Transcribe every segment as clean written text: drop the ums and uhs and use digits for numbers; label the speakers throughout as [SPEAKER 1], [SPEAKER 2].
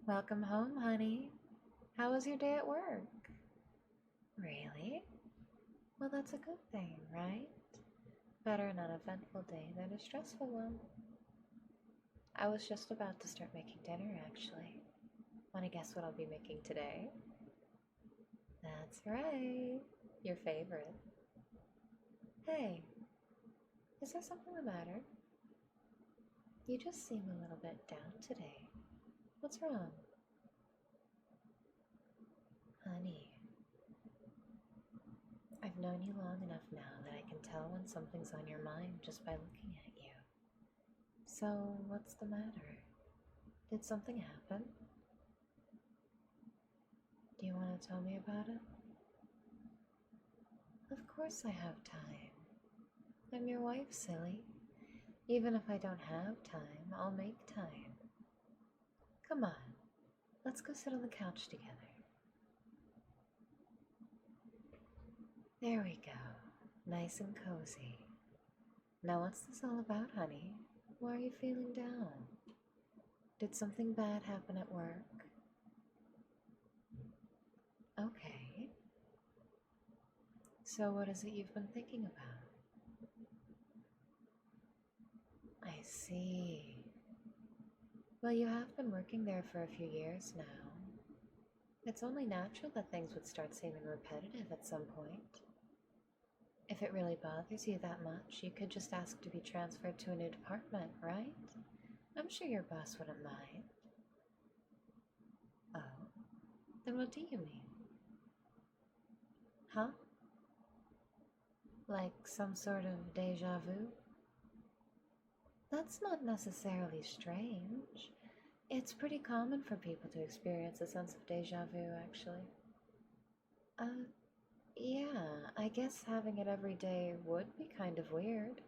[SPEAKER 1] Welcome home, honey. How was your day at work? Really? Well, that's a good thing, right? Better an uneventful day than a stressful one. I was just about to start making dinner, actually. Want to guess what I'll be making today? That's right. Your favorite. Hey, is there something the matter? You just seem a little bit down today. What's wrong? Honey, I've known you long enough now that I can tell when something's on your mind just by looking at you. So, what's the matter? Did something happen? Do you want to tell me about it? Of course I have time. I'm your wife, silly. Even if I don't have time, I'll make time. Come on, let's go sit on the couch together. There we go, nice and cozy. Now what's this all about, honey? Why are you feeling down? Did something bad happen at work? Okay. So what is it you've been thinking about? I see. Well, you have been working there for a few years now. It's only natural that things would start seeming repetitive at some point. If it really bothers you that much, you could just ask to be transferred to a new department, right? I'm sure your boss wouldn't mind. Oh, then what do you mean? Huh? Like some sort of deja vu? That's not necessarily strange. It's pretty common for people to experience a sense of deja vu, actually. Yeah, I guess having it every day would be kind of weird.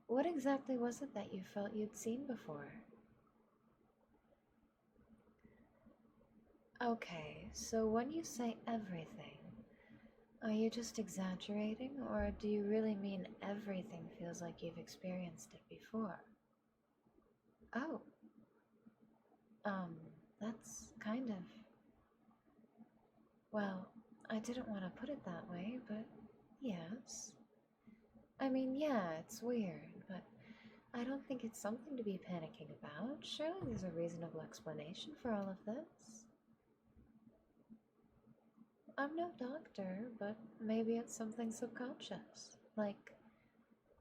[SPEAKER 1] What exactly was it that you felt you'd seen before? Okay, so when you say everything, are you just exaggerating, or do you really mean everything feels like you've experienced it before? Oh, um, that's kind of... Well, I didn't want to put it that way, but yes. I mean, yeah, it's weird, but I don't think it's something to be panicking about. Surely there's a reasonable explanation for all of this. I'm no doctor, but maybe it's something subconscious. Like,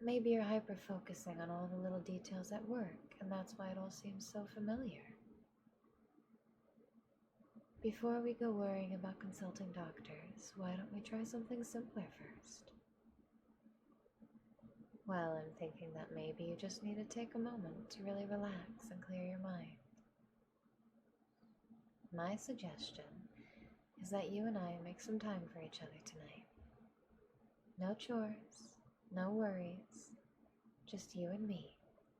[SPEAKER 1] maybe you're hyper-focusing on all the little details at work, and that's why it all seems so familiar. Before we go worrying about consulting doctors, why don't we try something simpler first? Well, I'm thinking that maybe you just need to take a moment to really relax and clear your mind. My suggestion is that you and I make some time for each other tonight. No chores, no worries, just you and me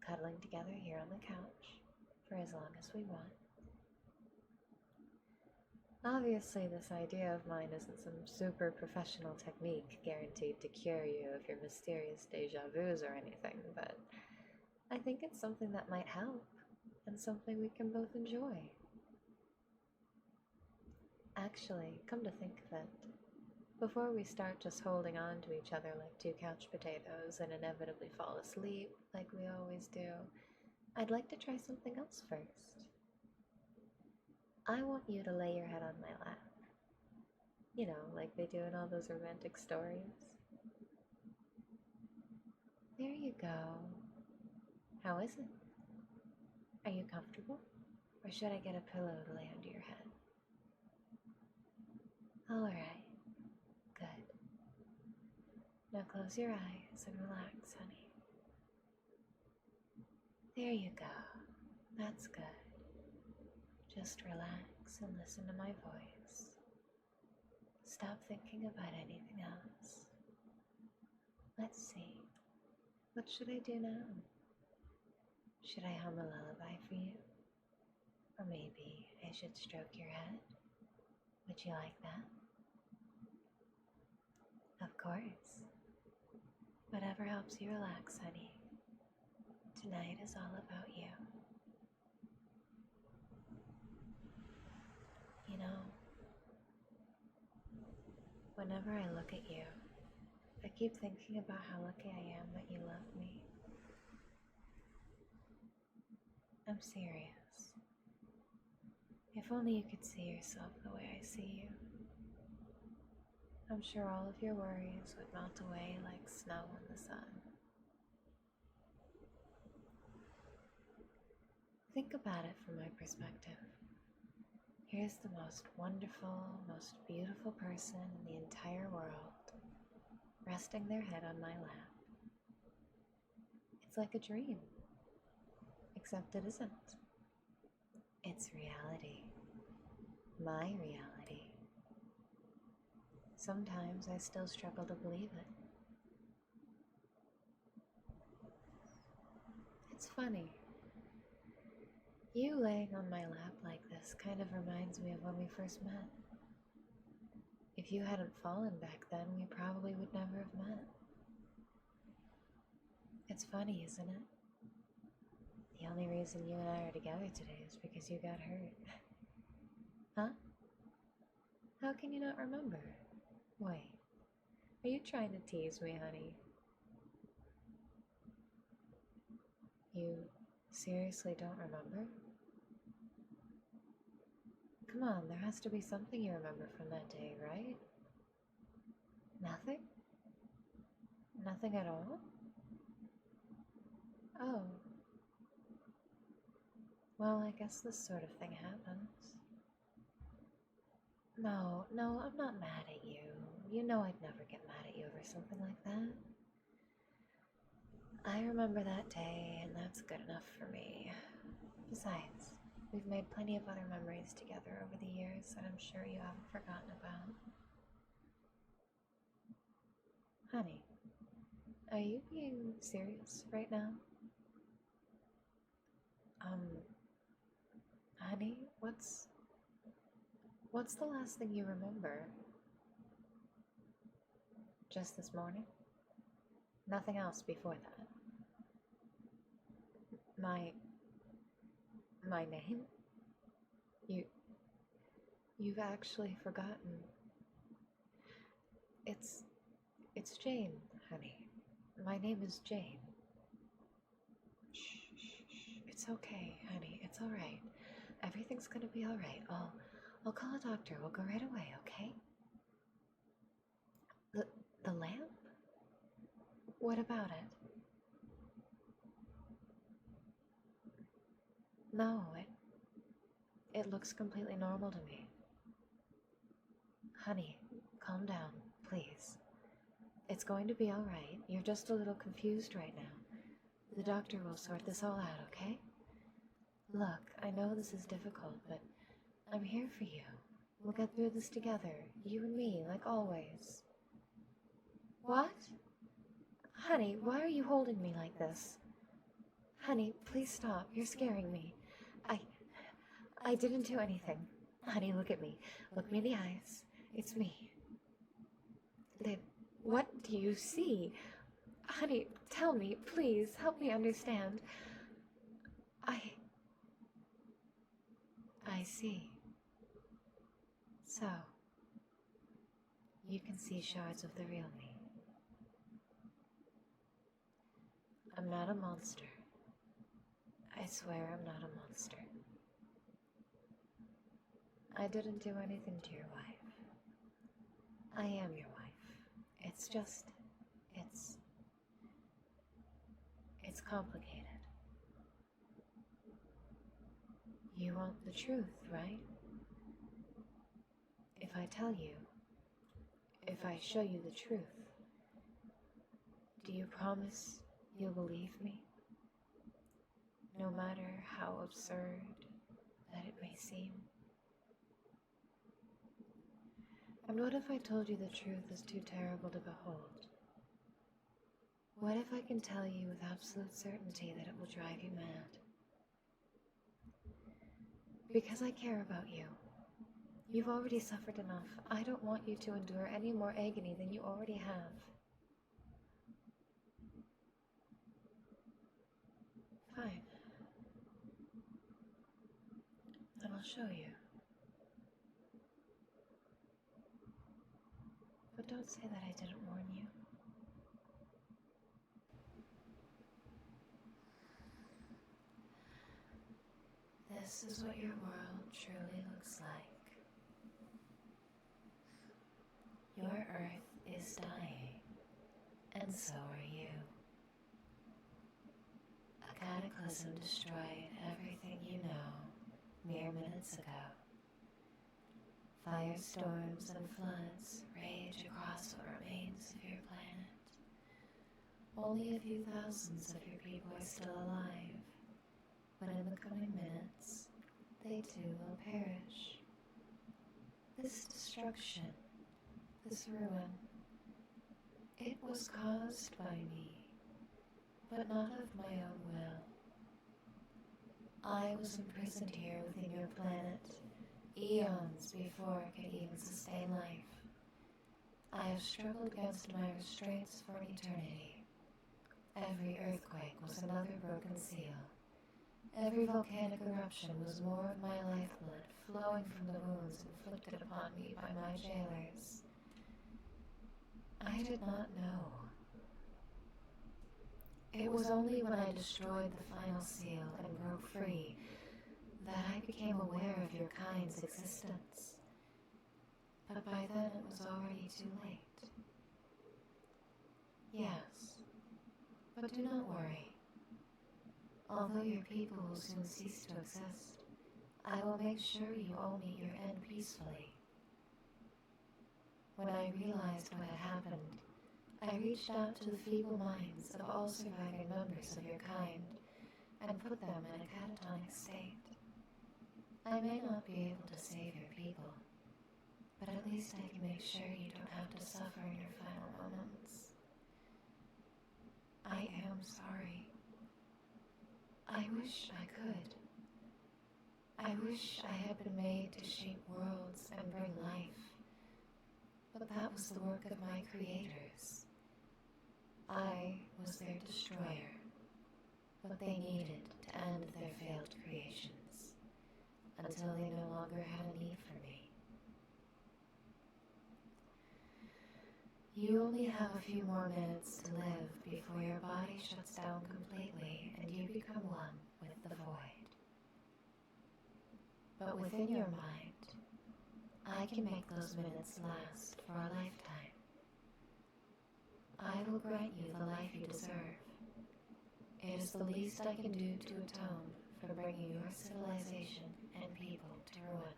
[SPEAKER 1] cuddling together here on the couch for as long as we want. Obviously, this idea of mine isn't some super professional technique guaranteed to cure you of your mysterious deja vus or anything, but I think it's something that might help, and something we can both enjoy. Actually, come to think of it, before we start just holding on to each other like two couch potatoes and inevitably fall asleep like we always do, I'd like to try something else first. I want you to lay your head on my lap. You know, like they do in all those romantic stories. There you go. How is it? Are you comfortable? Or should I get a pillow to lay under your head? Alright, good. Now close your eyes and relax, honey. There you go. That's good. Just relax and listen to my voice. Stop thinking about anything else. Let's see. What should I do now? Should I hum a lullaby for you? Or maybe I should stroke your head? Would you like that? Of course. Whatever helps you relax, honey. Tonight is all about you. whenever I look at you, I keep thinking about how lucky I am that you love me. I'm serious. If only you could see yourself the way I see you. I'm sure all of your worries would melt away like snow in the sun. Think about it from my perspective. Here's the most wonderful, most beautiful person in the entire world, resting their head on my lap. It's like a dream, except it isn't. It's reality. My reality. Sometimes I still struggle to believe it. It's funny. You laying on my lap like this kind of reminds me of when we first met. If you hadn't fallen back then, we probably would never have met. It's funny, isn't it? The only reason you and I are together today is because you got hurt. Huh? How can you not remember? Wait, are you trying to tease me, honey? You seriously don't remember? Come on, there has to be something you remember from that day, right? Nothing? Nothing at all? Oh. Well, I guess this sort of thing happens. No, I'm not mad at you. You know I'd never get mad at you over something like that. I remember that day, and that's good enough for me. Besides, we've made plenty of other memories together over the years that I'm sure you haven't forgotten about. Honey, are you being serious right now? Honey, what's the last thing you remember? Just this morning? Nothing else before that? My name? You've actually forgotten. It's Jane, honey. My name is Jane. Shh. It's okay, honey. It's all right. Everything's gonna be all right. I'll call a doctor. We'll go right away, okay? The lamp? What about it? No, it looks completely normal to me. Honey, calm down, please. It's going to be all right. You're just a little confused right now. The doctor will sort this all out, okay? Look, I know this is difficult, but I'm here for you. We'll get through this together, you and me, like always. What? Honey, why are you holding me like this? Honey, please stop. You're scaring me. I didn't do anything. Honey, look at me. Look me in the eyes. It's me. What do you see? Honey, tell me, please. Help me understand. I see. So, you can see shards of the real me. I'm not a monster. I swear I'm not a monster. I didn't do anything to your wife. I am your wife. It's just, it's complicated. You want the truth, right? If I tell you, if I show you the truth, do you promise you'll believe me? No matter how absurd that it may seem. And what if I told you the truth is too terrible to behold? What if I can tell you with absolute certainty that it will drive you mad? Because I care about you. You've already suffered enough. I don't want you to endure any more agony than you already have. Fine. Then I'll show you. But Don't say that I didn't warn you. This is what your world truly looks like. Your Earth is dying, and so are you. A cataclysm destroyed everything you know mere minutes ago. Firestorms and floods rage across what remains of your planet. Only a few thousands of your people are still alive, but in the coming minutes, they too will perish. This destruction, this ruin, it was caused by me, but not of my own will. I was imprisoned here within your planet, eons before it could even sustain life. I have struggled against my restraints for eternity. Every earthquake was another broken seal. Every volcanic eruption was more of my lifeblood flowing from the wounds inflicted upon me by my jailers. I did not know. It was only when I destroyed the final seal and broke free that I became aware of your kind's existence. But by then it was already too late. Yes, but do not worry. Although your people will soon cease to exist, I will make sure you all meet your end peacefully. When I realized what had happened, I reached out to the feeble minds of all surviving members of your kind and put them in a catatonic state. I may not be able to save your people, but at least I can make sure you don't have to suffer in your final moments. I am sorry. I wish I could. I wish I had been made to shape worlds and bring life, but that was the work of my creators. I was their destroyer, but they needed to end their failed creations until they no longer had a need for me. You only have a few more minutes to live before your body shuts down completely and you become one with the void. But within your mind, I can make those minutes last for a lifetime. I will grant you the life you deserve. It is the least I can do to atone for bringing your civilization and people to ruin.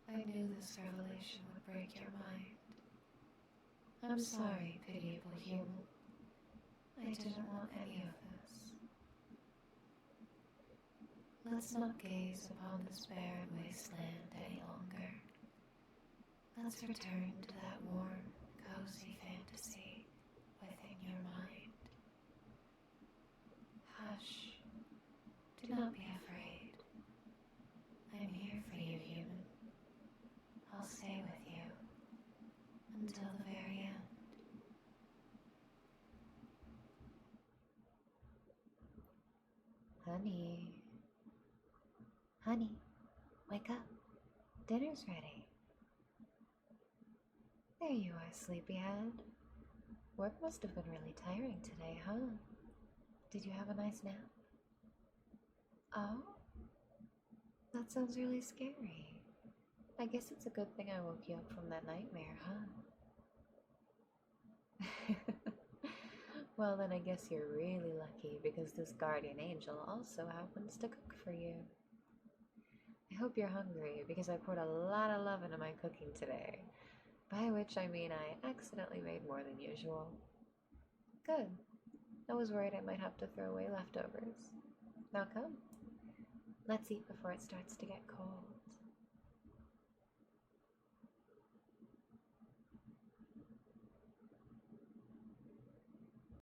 [SPEAKER 1] I knew this revelation would break your mind. I'm sorry, pitiable human. I didn't want any of this. Let's not gaze upon this barren wasteland any longer. Let's return to that warm, cozy fantasy within your mind. Hush. Do not be afraid. I'm here for you, human. I'll stay with you until the very end. Honey. Honey, wake up. Dinner's ready. There you are, sleepyhead. Work must have been really tiring today, huh? Did you have a nice nap? Oh? That sounds really scary. I guess it's a good thing I woke you up from that nightmare, huh? Well, then I guess you're really lucky because this guardian angel also happens to cook for you. I hope you're hungry because I poured a lot of love into my cooking today, by which I mean I accidentally made more than usual. Good. I was worried I might have to throw away leftovers. Now come. Let's eat before it starts to get cold.